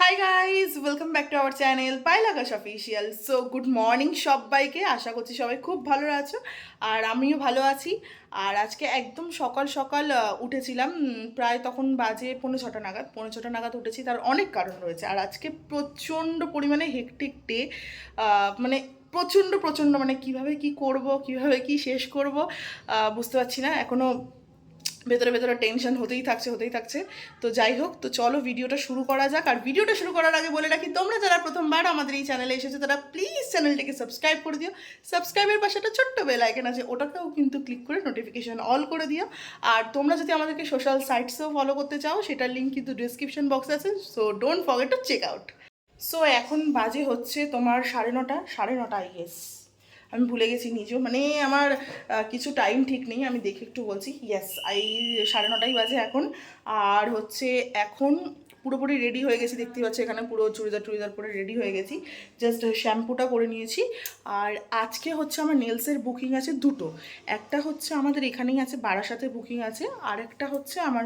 Hi guys, welcome back to our channel Payel Akash official. So good morning সবাইকে, আশা করছি সবাই খুব ভালো আছো আর আমিও ভালো আছি। আর আজকে একদম সকাল সকাল উঠেছিলাম, প্রায় তখন বাজে পৌনে ছটা নাগাদ উঠেছি। তার অনেক কারণ রয়েছে। আর আজকে প্রচণ্ড পরিমাণে হেকটিক ডে, মানে প্রচণ্ড প্রচণ্ড, মানে কিভাবে কি করব, কিভাবে কি শেষ করব বুঝতে পারছি না। এখনও ভেতরে ভেতরে টেনশন হতেই থাকছে। তো যাই হোক, তো চলো ভিডিওটা শুরু করা যাক। আর ভিডিওটা শুরু করার আগে বলে রাখি, তোমরা যারা প্রথমবার আমাদের এই চ্যানেলে এসেছো তারা প্লিজ চ্যানেলটাকে সাবস্ক্রাইব করে দিও। সাবস্ক্রাইবের পাশে একটা ছোট্ট বেল আইকন আছে, ওটাকেও কিন্তু ক্লিক করে নোটিফিকেশন অল করে দিও। আর তোমরা যদি আমাদেরকে সোশ্যাল সাইটসেও ফলো করতে চাও, সেটার লিঙ্ক কিন্তু ডিসক্রিপশন বক্সে আছে। So don't forget to check out. So এখন বাজে হচ্ছে তোমার 9:30 আই গেস। আমি ভুলে গেছি নিজেও, মানে আমার কিছু টাইম ঠিক নেই। আমি দেখে একটু বলছি, ইয়েস, 9:30 বাজে এখন। আর হচ্ছে এখন পুরোপুরি রেডি হয়ে গেছি, দেখতেই পাচ্ছি এখানে পুরো চুড়িদার পরে রেডি হয়ে গেছি। জাস্ট শ্যাম্পুটা করে নিয়েছি। আর আজকে হচ্ছে আমার নেলসের বুকিং আছে দুটো। একটা হচ্ছে আমাদের এখানেই আছে, বারাসাতে বুকিং আছে। আর একটা হচ্ছে আমার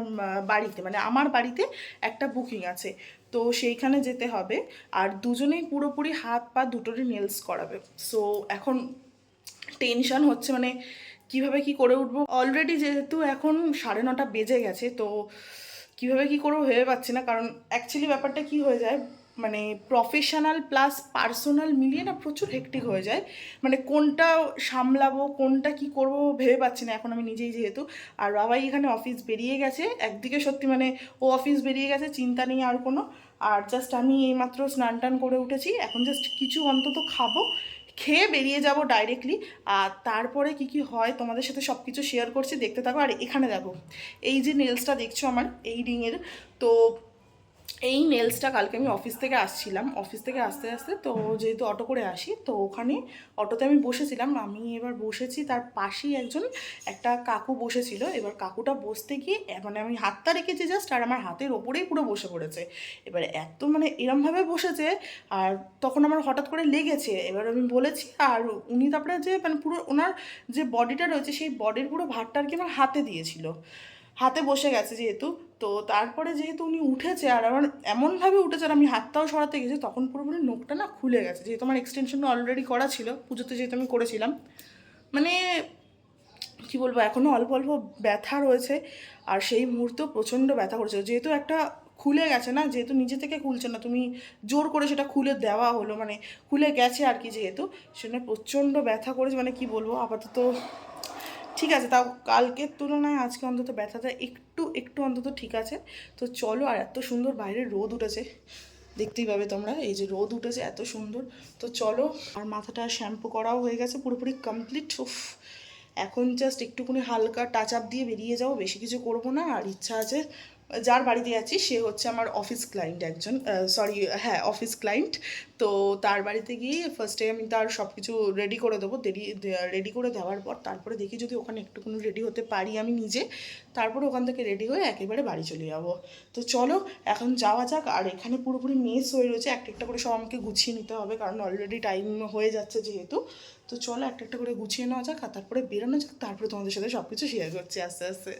বাড়িতে, মানে আমার বাড়িতে একটা বুকিং আছে। তো সেইখানে যেতে হবে। আর দুজনেই পুরোপুরি হাত পা দুটোরই নেলস করাবে। সো এখন টেনশন হচ্ছে, মানে কিভাবে কি করে উঠবো। অলরেডি যেহেতু এখন 9:30 বেজে গেছে, তো কিভাবে কি করবো ভেবে পাচ্ছি না। কারণ অ্যাকচুয়ালি ব্যাপারটা কি হয়ে যায়, মানে প্রফেশনাল প্লাস পার্সোনাল মিলিয়ে না প্রচুর হেক্টিক হয়ে যায়। মানে কোনটা সামলাবো, কোনটা কি করব ভেবে পাচ্ছি না এখন আমি নিজেই যেহেতু। আর বাবাই এখানে অফিস বেরিয়ে গেছে একদিকে, সত্যি মানে ও অফিস বেরিয়ে গেছে, চিন্তা নেই আর কোনো। আর জাস্ট আমি এইমাত্র স্নান টান করে উঠেছি, এখন জাস্ট কিছু অন্তত খাবো, খেয়ে বেরিয়ে যাব ডাইরেক্টলি। আর তারপরে কি কি হয় তোমাদের সাথে সব কিছু শেয়ার করছি, দেখতে থাকো। আর এখানে দেখো, এই যে নেলসটা দেখছো আমার এই রিংয়ের, তো এই নেলসটা কালকে আমি অফিস থেকে আসছিলাম, অফিস থেকে আসতে আসতে তো যেহেতু অটো করে আসি, তো ওখানে অটোতে আমি বসেছিলাম। আমি এবার বসেছি, তার পাশেই একটা কাকু বসেছিল। এবার কাকুটা বসতে গিয়ে মানে আমি হাতটা রেখেছি জাস্ট, আর আমার হাতের ওপরেই পুরো বসে পড়েছে। এবার এত মানে এরমভাবে বসেছে, আর তখন আমার হঠাৎ করে লেগেছে। এবার আমি বলেছি, আর উনি তারপরে যে মানে পুরো ওনার যে বডিটা রয়েছে, সেই বডির পুরো ভারটা আর কি আমার হাতে দিয়েছিল, হাতে বসে গেছে যেহেতু। তো তারপরে যেহেতু উনি উঠেছে, আর আমার এমনভাবে উঠেছে, আর আমি হাতটাও সরাতে গেছি, তখন পুরোপুরি নোকটা না খুলে গেছে। যেহেতু আমার এক্সটেনশনটা অলরেডি করা ছিল, পুজোতে যেহেতু আমি করেছিলাম, মানে কী বলবো, এখনও অল্প অল্প ব্যথা রয়েছে। আর সেই মুহূর্তেও প্রচণ্ড ব্যথা করেছে, যেহেতু একটা খুলে গেছে না, যেহেতু নিজে থেকে খুলছে না, তুমি জোর করে সেটা খুলে দেওয়া হলো, মানে খুলে গেছে আর কি, যেহেতু সেটা প্রচণ্ড ব্যথা করেছে। মানে কি বলবো, আপাতত ঠিক আছে, তাও কালকের তুলনায় আজকে অন্তত ব্যথাটা একটু একটু অন্তত ঠিক আছে। তো চলো, আর এত সুন্দর বাইরে রোদ উঠেছে, দেখতেই পাবে তোমরা, এই যে রোদ উঠেছে এত সুন্দর। তো চলো, আর মাথাটা শ্যাম্পু করাও হয়ে গেছে পুরোপুরি কমপ্লিট। এখন জাস্ট একটুখানি হালকা টাচ আপ দিয়ে বেরিয়ে যাবো, বেশি কিছু করবো না। আর ইচ্ছা আছে, যার বাড়িতে যাচ্ছি সে হচ্ছে আমার অফিস ক্লায়েন্ট একজন, সরি হ্যাঁ অফিস ক্লায়েন্ট। তো তার বাড়িতে গিয়ে ফার্স্টে আমি তার সব কিছু রেডি করে দেবো। রেডি করে দেওয়ার পর তারপরে দেখি যদি ওখানে একটুকুনি রেডি হতে পারি আমি নিজে, তারপরে ওখান থেকে রেডি হয়ে একেবারে বাড়ি চলে যাবো। তো চলো এখন যাওয়া যাক। আর এখানে পুরোপুরি মেস হয়ে রয়েছে, একটা একটা করে সব আমাকে গুছিয়ে নিতে হবে, কারণ অলরেডি টাইম হয়ে যাচ্ছে যেহেতু। তো চলো একটা একটা করে গুছিয়ে নেওয়া যাক, আর তারপরে বেরোনো যাক। তারপরে তোমাদের সাথে সব কিছু শেয়ার করছি আস্তে আস্তে।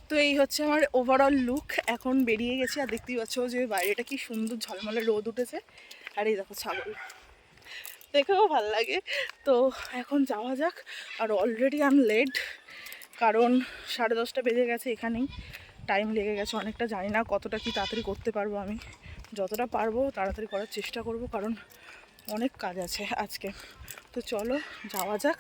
তো এই হচ্ছে আমার ওভারঅল লুক। এখন বেরিয়ে গেছি, আর দেখতেই পাচ্ছ যে বাইরেটা কি সুন্দর ঝলমলে রোদ উঠেছে। আর এই দেখো ছাগল, দেখেও ভাল লাগে। তো এখন যাওয়া যাক। আর অলরেডি আমি লেট, কারণ 10:30 বেজে গেছে, এখানেই টাইম লেগে গেছে অনেকটা। জানি না কতটা কি তাড়াতাড়ি করতে পারবো, আমি যতটা পারবো তাড়াতাড়ি করার চেষ্টা করব, কারণ অনেক কাজ আছে আজকে। তো চলো যাওয়া যাক।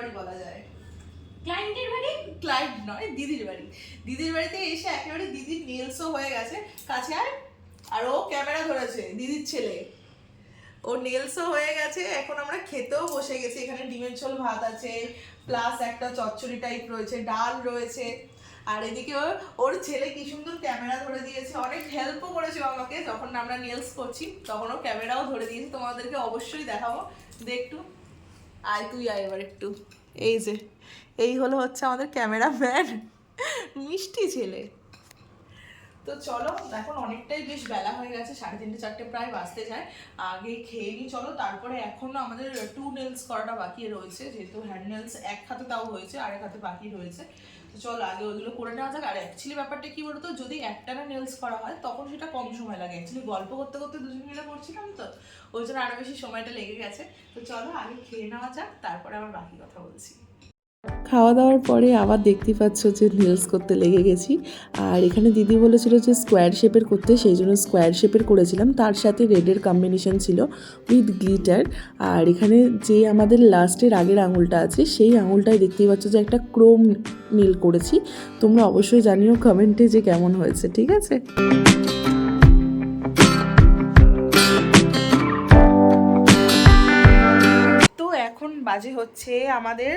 বাড়ি বলা যায়, ক্লায়েন্টের বাড়ি, ক্লায়েন্ট নয়, দিদির বাড়ি। দিদির বাড়িতে এসে একেবারে দিদির নেলসও হয়ে গেছে। কাছে আর ও ক্যামেরা ধরেছে, দিদির ছেলে, ওর নেলসও হয়ে গেছে। এখন আমরা খেতেও বসে গেছি। এখানে ডিমের ঝোল ভাত আছে, প্লাস একটা চচ্চড়ি টাইপ রয়েছে, ডাল রয়েছে। আর এদিকে ওর ছেলে কি সুন্দর ক্যামেরা ধরে দিয়েছে, অনেক হেল্পও করেছে আমাকে। যখন আমরা নেলস করছি তখন ও ক্যামেরাও ধরে দিয়েছে, তোমাদেরকে অবশ্যই দেখাবো। একটু আয়, তুই আয় এবার একটু। এই যে এই হচ্ছে আমাদের ক্যামেরাম্যান, মিষ্টি ছেলে। তো চলো, এখন অনেকটাই বেশ বেলা হয়ে গেছে, 3:30 4টে প্রায় বাজতে যায়। আগে খেয়ে নিই চলো। তারপরে এখনো আমাদের 2 নেলস করাটা বাকি রয়েছে, যেহেতু হ্যান্ড নেলস এক হাতে তাও হয়েছে, আর এক হাতে বাকি রয়েছে। তো চলো আগে ওইগুলো করে নেওয়া যাক। আর অ্যাকচুয়ালি ব্যাপারটা কি বলতো, যদি একটানা নেলস করা হয় তখন সেটা কম সময় লাগে। অ্যাকচুয়ালি গল্প করতে করতে দুজন মিলে করছিলাম, তো ওই জন্য আরো বেশি সময়টা লেগে গেছে। তো চলো আগে খেয়ে নেওয়া যাক, তারপরে আবার বাকি কথা বলছি। খাওয়া দাওয়ার পরে আবার দেখতে পাচ্ছ যে নেলস করতে লেগে গেছি। আর এখানে দিদি বলেছিল যে স্কোয়ার শেপের করতে, সেই জন্য স্কোয়ার শেপের করেছিলাম। তার সাথে রেডের কম্বিনেশন ছিল উইথ গ্লিটার। আর এখানে যে আমাদের লাস্টের আগের আঙুলটা আছে, সেই আঙুলটায় দেখতেই পাচ্ছ যে একটা ক্রোম নীল করেছি। তোমরা অবশ্যই জানিও কমেন্টে যে কেমন হয়েছে, ঠিক আছে? এখন বাজে হচ্ছে আমাদের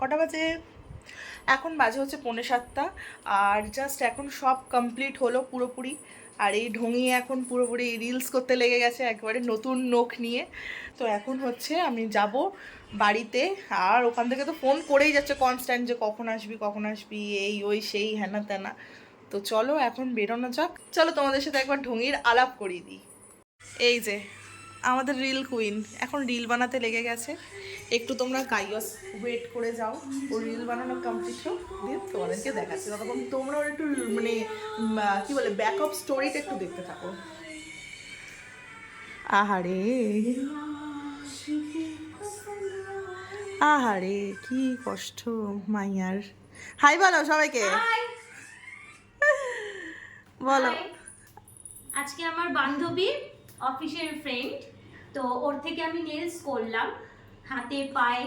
কটা বাজে, এখন বাজে হচ্ছে 6:45। আর জাস্ট এখন সব কমপ্লিট হলো পুরোপুরি। আর এই ঢঙিয়ে এখন পুরোপুরি রিলস করতে লেগে গেছে একেবারে নতুন নোখ নিয়ে। তো এখন হচ্ছে আমি যাব বাড়িতে। আর ওখান থেকে তো ফোন করেই যাচ্ছে কনস্ট্যান্ট যে কখন আসবি, এই ওই সেই হ্যানা ত্যানা। তো চলো এখন বেরোনো যাক। চলো তোমাদের সাথে একবার ঢঙির আলাপ করিয়ে দিই। এই যে আমাদের রিল কুইন এখন রিল বানাতে লেগে গেছে। একটু তোমরা গাইস ওয়েট করে যাও, ও রিল বানানো কমপ্লিট হোক, দিয়ে তোমাদেরকে দেখাচ্ছি। ততক্ষণ তোমরা একটু মানে কি বলে ব্যাকআপ স্টোরিটা একটু দেখতে থাকো। আহারে আহারে কি কষ্ট মাইয়ার। হাই বলো সবাইকে, বলো। আজকে আমার বান্ধবী, অফিসের ফ্রেন্ড, তো ওর থেকে আমি নেলস করলাম হাতে পায়ে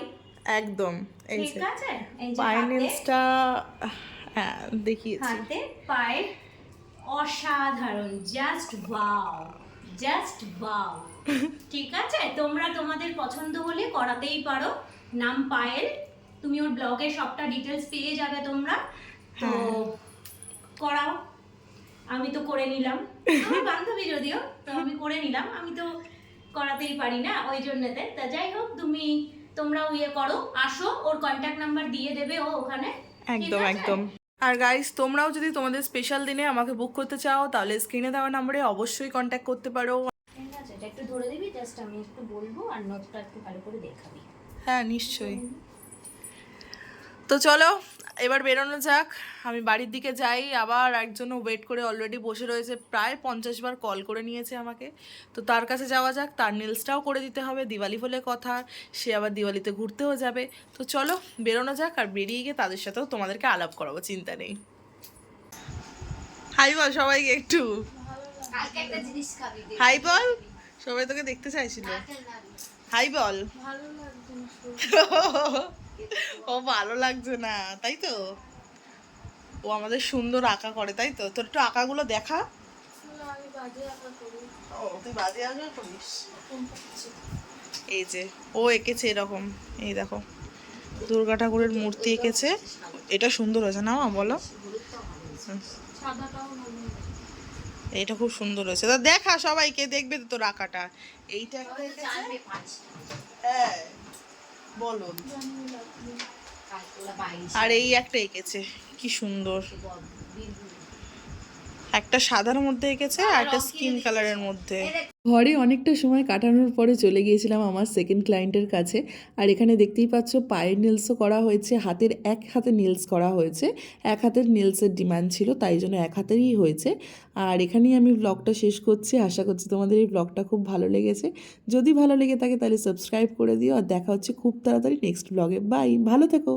একদম এই ঠিক আছে, এই যে পায়ে নেলসটা হ্যাঁ দেখিয়েছি। হাতে পায়ে অসাধারণ, জাস্ট ওয়াও। ঠিক আছে, তোমরা তোমাদের পছন্দ হলে করাতেই পারো। নাম পায়েল, তুমি ওর ব্লগে সবটা ডিটেলস পেয়ে যাবে তোমরা। তো করাও, আমি তো করে নিলাম, আমার বান্ধবী যদিও, তো আমি করে নিলাম, আমি তো করাতেই পারি না ওই জন্যতে। তা যাই হোক, তোমরাও ইয়ে করো, আসো, ওর কন্ট্যাক্ট নাম্বার দিয়ে দেবে ও ওখানে। একদম। আর গাইস, তোমরাও যদি তোমাদের স্পেশাল দিনে আমাকে বুক করতে চাও তাহলে স্ক্রিনে দেওয়া নম্বরে অবশ্যই কন্ট্যাক্ট করতে পারো। ঠিক আছে, এটা একটু ধরে দিবি, জাস্ট আমি একটু বলবো, আর নোটটা একটু ভালো করে দেখাবি। হ্যাঁ নিশ্চয়ই। তো চলো এবার বেরোনো যাক, আমি বাড়ির দিকে যাই। আবার একজন ওয়েট করে অলরেডি বসে রয়েছে, প্রায় 50 বার কল করে নিয়েছে আমাকে। তো তার কাছে যাওয়া যাক, তার নেলসটাও করে দিতে হবে, দিওয়ালি বলে কথা, সে আবার দিওয়ালিতে ঘুরতেও যাবে। তো চলো বেরোনো যাক, আর বেরিয়ে গিয়ে তাদের সাথেও তোমাদেরকে আলাপ করাবো, চিন্তা নেই। হাই বল সবাইকে একটু, হাই বল, সবাই তোকে দেখতে চাইছিল। হাই বল। ও ভালো লাগছে না তাই তো, ও আমাদের সুন্দর আঁকা করে তাই তো। তোর একটু আঁকাগুলো দেখা। ও তুই বাজে আঁকা করিস। এই যে ও এঁকেছে এরকম, এই দেখো দুর্গা ঠাকুরের মূর্তি এঁকেছে, এটা সুন্দর হয়েছে না মা বলো? এইটা খুব সুন্দর হয়েছে, তা দেখা সবাইকে, দেখবে তো তোর আঁকাটা। এইটা একটা এঁকেছে, হ্যাঁ বলো। আর এই একটা এঁকেছে, কি সুন্দর, একটা সাদার মধ্যে এঁকেছে আর একটা স্কিন কালারের মধ্যে। ঘরে অনেকটা সময় কাটানোর পরে চলে গিয়েছিলাম আমার সেকেন্ড ক্লায়েন্টের কাছে। আর এখানে দেখতেই পাচ্ছ পায়ের নেলসও করা হয়েছে, হাতের এক হাতে নেলস করা হয়েছে। এক হাতের নেলসের ডিমান্ড ছিল, তাই জন্য এক হাতেরই হয়েছে। আর এখানেই আমি ব্লগটা শেষ করছি। আশা করছি তোমাদের এই ব্লগটা খুব ভালো লেগেছে। যদি ভালো লেগে থাকে তাহলে সাবস্ক্রাইব করে দিও। আর দেখা হচ্ছে খুব তাড়াতাড়ি নেক্সট ব্লগে। বাই, ভালো থেকো।